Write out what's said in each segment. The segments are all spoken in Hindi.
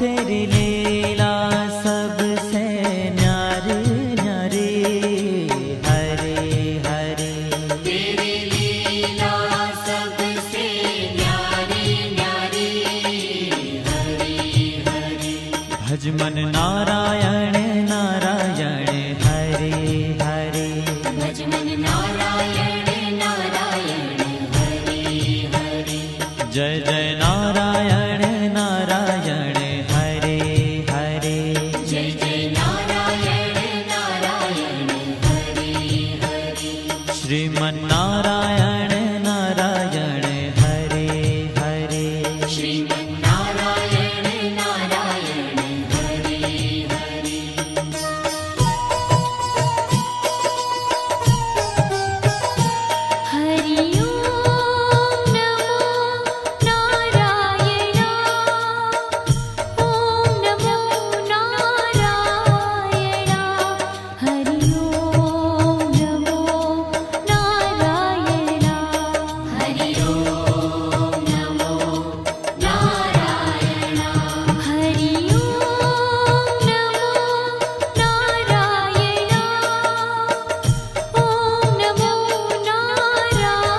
तेरी लीला सबसे न्यारी न्यारी, हरे हरे। तेरी लीला सबसे न्यारी न्यारी, हरे हरे। भज मन नारायण नारायण, हरे हरे। भज मन नारायण नारायण, हरे हरे। जय जय नारायण नारायण, हरे हरे। जय जय नारायण नारायण, हरे हरे। श्रीमन नारायण नारायण, हरे हरे। श्रीमन नारायण नारायण, हरे हरे। हरि ओम नमो नारायण। ओम नमो नारायण। हरि ओम नमो नारायण। हरि ओम नमो नारायण। हरि ओम नमो नारायण। ओम नमो नारायण।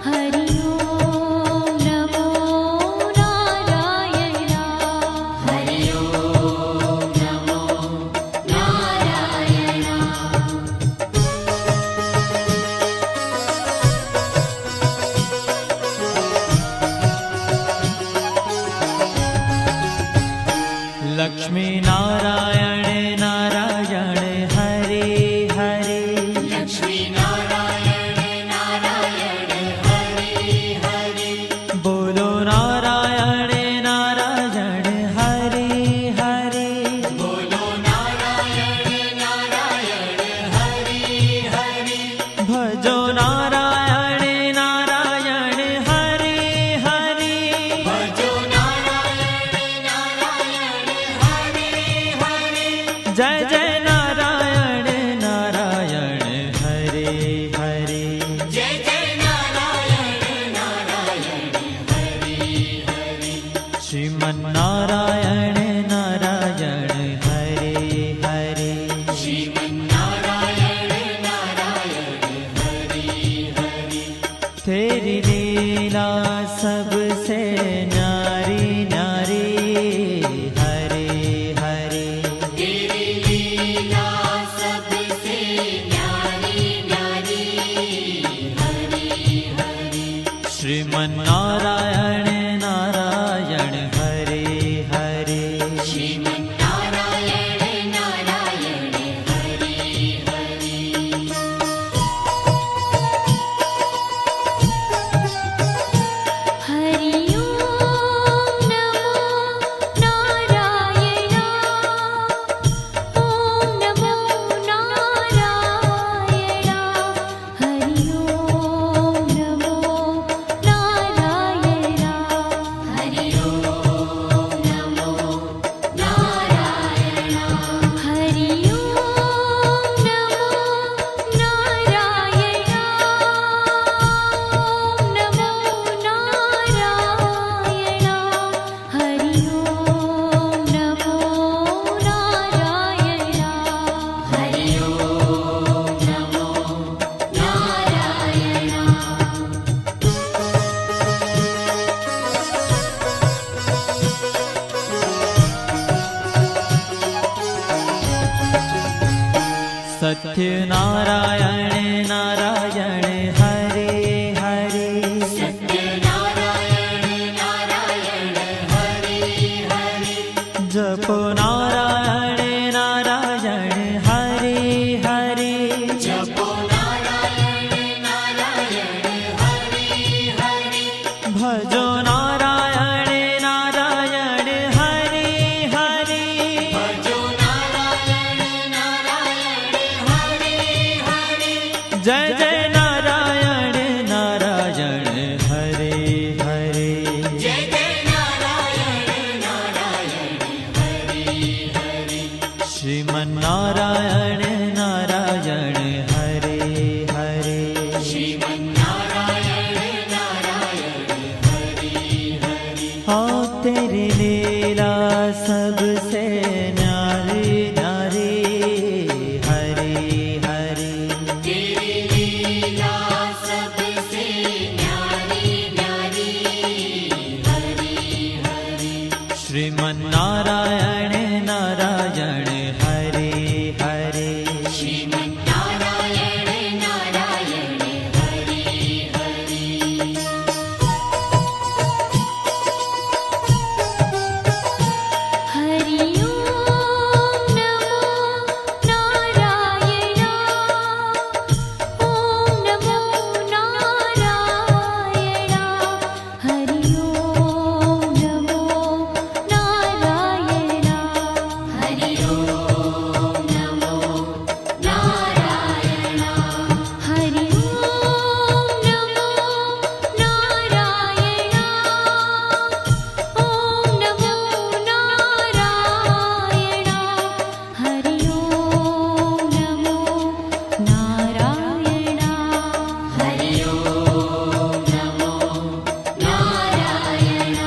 हरि ओम नमो नारायण। हरि ओम नमो नारायण। लक्ष्मी नारायण नारायण, हरे हरे। लक्ष्मी नारायण नारायण, हरे हरे। बोलो नारायण नारायण, हरे हरे। बोलो नारायण नारायण, हरे हरे। भजो नारायण नारायण, हरे हरे। भजो नारायण नारायण, हरे हरे। जय जय नारायण नारायण, हरे हरे। जय जय नारायण नारायण, हरे हरे। श्रीमन नारायण नारायण, हरे हरे। श्रीमन नारायण नारायण, हरे हरे। तेरी लीला सबसे न्यारी न्यारी, हरे हरे। तेरी लीला सबसे न्यारी न्यारी, हरे हरे। श्रीमन नारायण नारायण, हरे हरे। श्रीमन नारायण नारायण, हरे हरे। हरि ओम नमो नारायण। ओम नमो नारायण। हरि ओम नमो नारायण। हरि ओम नमो नारायण। हरि ओम नमो नारायण। ओम नमो नारायण। हरि ओम नमो नारायण। हरि ओम नमो सत्य नारायण नारायण, हरे हरे। सत्य नारायण नारायण, हरे हरे। जपो नारायण नारायण, हरे हरे। जपो नारायण नारायण, हरे हरे। भजो नारायण नारायण, हरे हरे। भजो नारायण नारायण, हरे हरे। जय जय नारायण नारायण, हरे हरे। जय जय नारायण नारायण, हरे हरे। श्रीमन नारायण नारायण, हरे हरे। श्रीमन नारायण नारायण, हरे ओ तेरी लीला सबसे न्यारी न्यारी हरि हरि तेरी लीला सबसे न्यारी न्यारी हरि हरि श्रीमन्नारायण नारायण हरि हरि श्रीमन्नारायण नारायण हरि हरि हरि ओम नमो नारायण ओम नमो नारायण हरि ओम नमो नारायण हरि ओम नमो नारायण हरि ओम नमो नारायण ओम नमो नारायण हरि ओम नमो नारायण हरि ओम नमो नारायण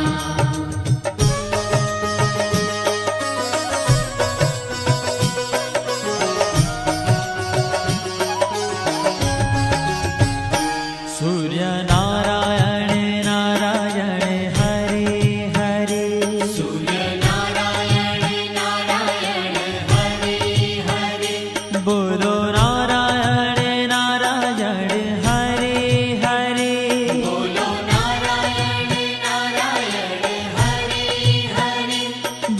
सूर्य नारायण नारायण हरि हरि सूर्य नारायण नारायण हरि हरि बोलो नारायण नारायण हरि हरि बोलो नारायण नारायण हरि हरि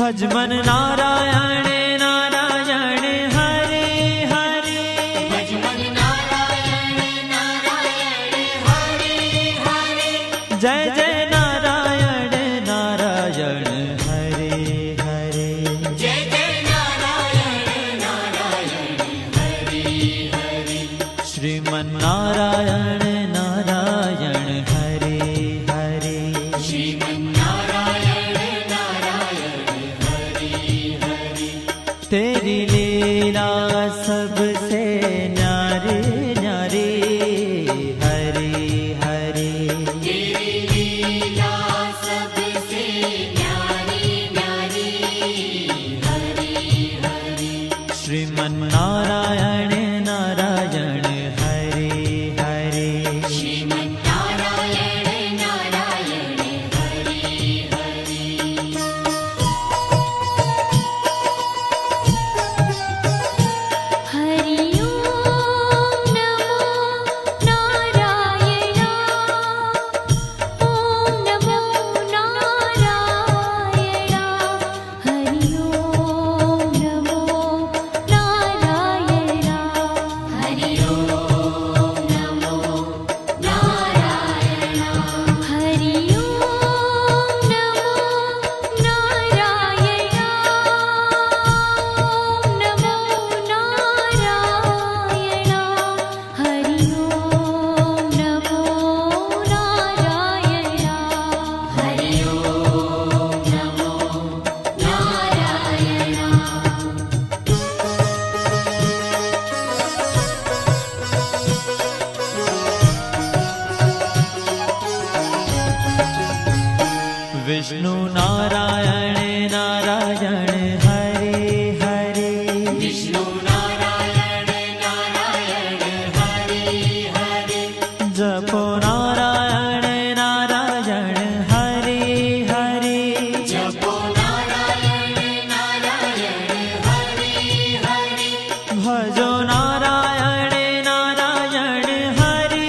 भजमन नारायण नारायण हरि हरि भजमन नारायण नारायण हरि हरि जय जय नारायण नारायण हरि हरि जय जय नारायण नारायण हरि हरि श्रीमन्नारायण नारायण हरि हरि श्रीमन्नारायण नारायण हरि हरि तेरी लीला सबसे न्यारी न्यारी हरि हरि तेरी लीला सबसे न्यारी न्यारी हरि हरि श्रीमन्नारायण नारायण हरि हरि श्रीमन्नारायण नारायण हरि हरि हरि ओम नमो नारायण ओम नमो नारायण हरि ओम नमो नारायण हरि ओम नमो नारायण हरि ओम नमो नारायण ओम नमो नारायण हरि ओम नमो नारायण हरि ओम नमो नारायण विष्णु नारायण नारायण हरि हरि विष्णु नारायण नारायण हरि हरि जपो नारायण नारायण हरि हरि जपो नारायण नारायण हरि हरि भजो नारायण नारायण हरि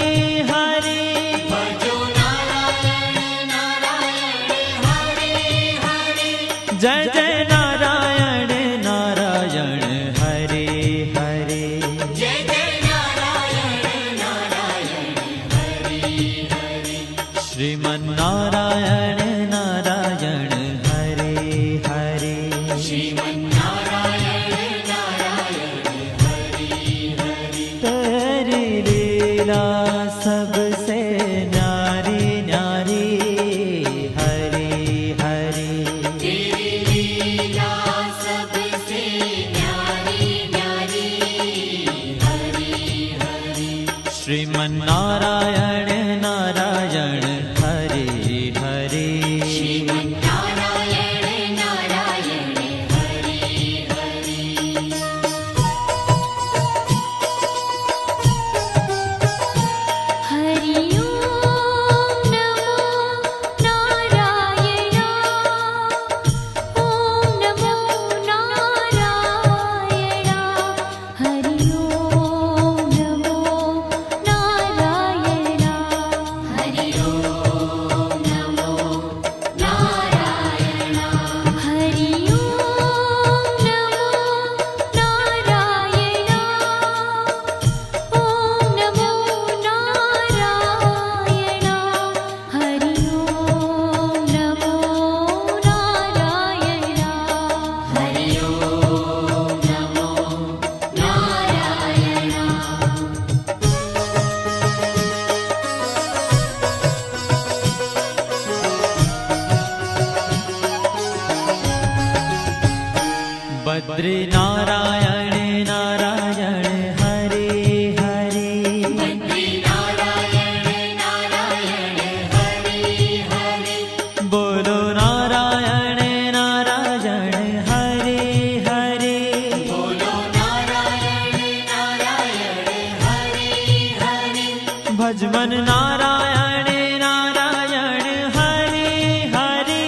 हरि भजो नारायण नारायण हरि हरि जय जय नारायण नारायण हरि हरि जय जय नारायण नारायण हरि हरि श्रीमन्नारायण नारायण हरि हरि श्रीमन्नारायण नारायण हरि हरि तेरी लीला सबसे न्यारी न्यारी हरि हरि तेरी लीला सबसे न्यारी न्यारी हरि हरि श्रीमन्नारायण नारायण हरि हरि बद्री नारायण नारायण हरे हरे बद्री नारायण नारायण हरे हरे बोलो नारायण नारायण हरे हरे बोलो नारायण नारायण हरे हरे भजमन नारायण नारायण हरे हरे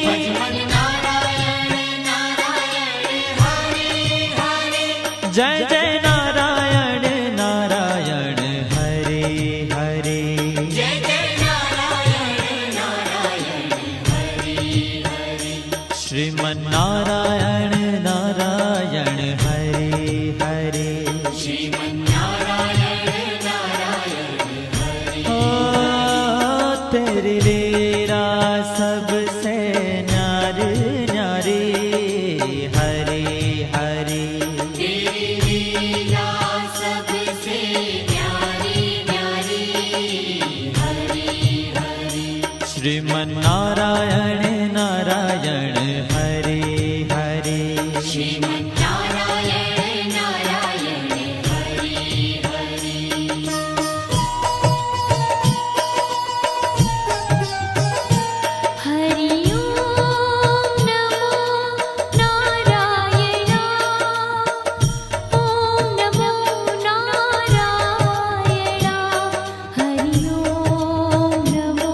भजमन नारायण नारायण हरे हरे जय जय नारायण नारायण हरे हरे जय जय नारायण नारायण हरे हरे श्रीमन नारायण नारायण हरे हरे श्रीमन्नारायण नारायण हरे ओ तेरी लीला सबसे न्यारी न्यारी हरे हरे तेरी लीला सबसे न्यारी न्यारी हरे हरे श्रीमन नारायण नारायण हरे हरे श्रीमन्नारायण नारायण हरे हरे हरि ओम नमो नारायण ओम नमो नारायण हरि ओम नमो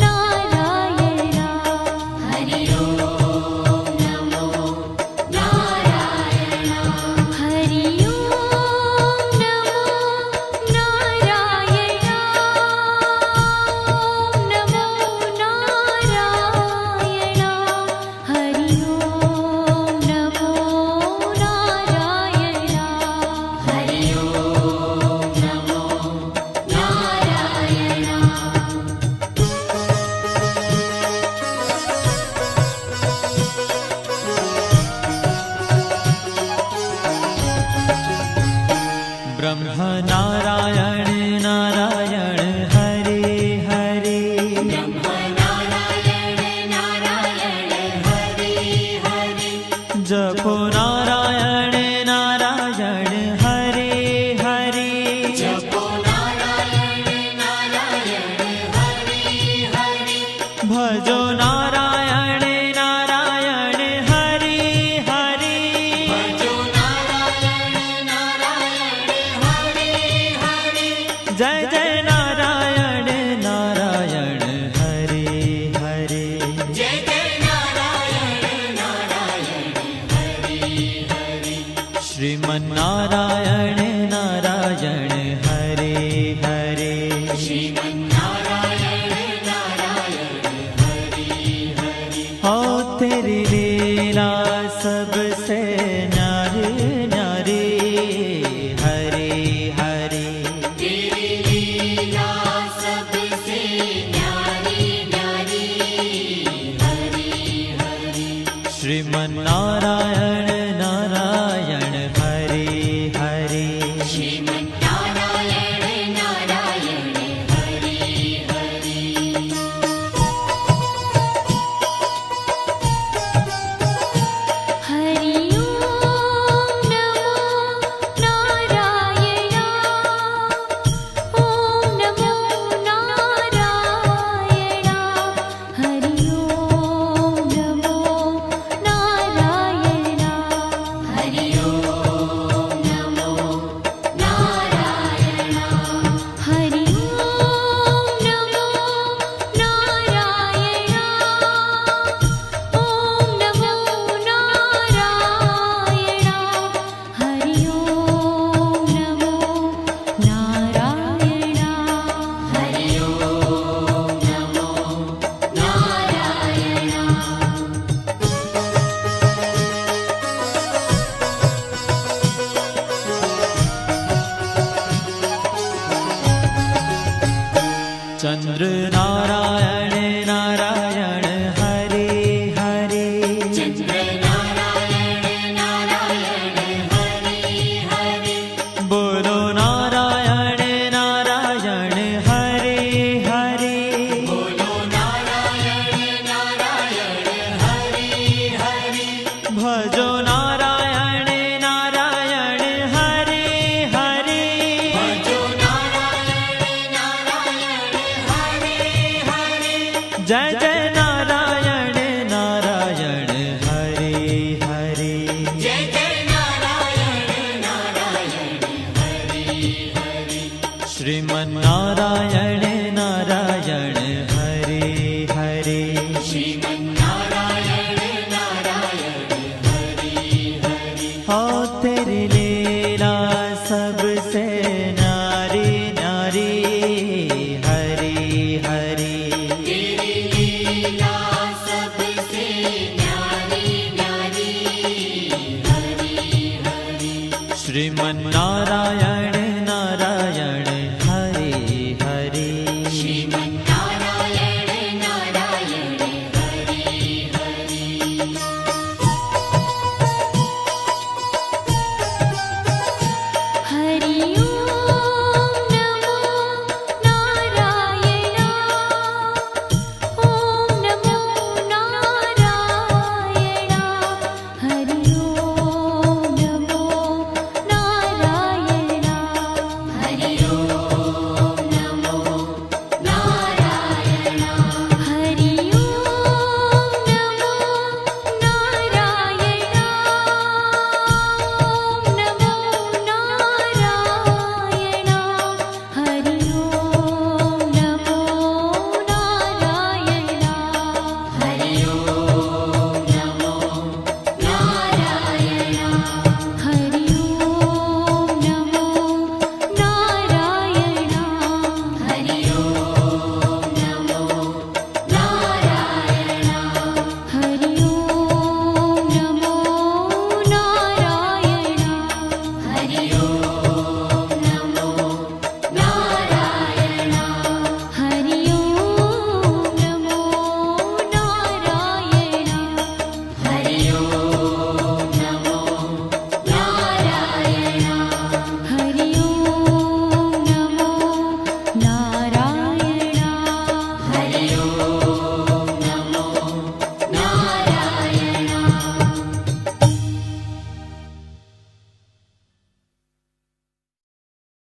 नारायण हरि ओम नमो नारायण हरि ओम नमो नारायण ओम नमो नारायण हरि ओम नमो नारायण हरि ओम नमो नारायण ब्रह्म नारायण नारायण हरे हरे ब्रह्म नारायण नारायण हरे हरे जपो नारायण नारायण हरे हरे जपो नारायण नारायण हरे हरे भजो नारायण नारायण हरे हरे भजो नारायण नारायण हरे हरे जय जय नारायण नारायण हरे हरे जय जय नारायण नारायण हरे हरे श्रीमन नारायण नारायण हरे हरे श्रीमन्नारायण नारायण हरे हरे हो तेरी लीला सबसे न्यारी न्यारी हरे हरे तेरी लीला सबसे न्यारी न्यारी हरे हरे श्रीमन नारायण नारायण हरे हरे श्रीमन्नारायण नारायण हरे हरे हरि ओम नमो नारायण ओम नमो नारायण हरि ओम नमो नारायण जय जय नारायण नारायण हरे हरे जय जय नारायण नारायण हरि हरि श्रीमन नारायण नारायण हरे हरे श्रीमन्नारायण नारायण हरि हरि हो तेरी लीला सबसे न्यारी न्यारी हरी हरी तेरी लीला सबसे न्यारी न्यारी हरि हरि श्रीमन नारायण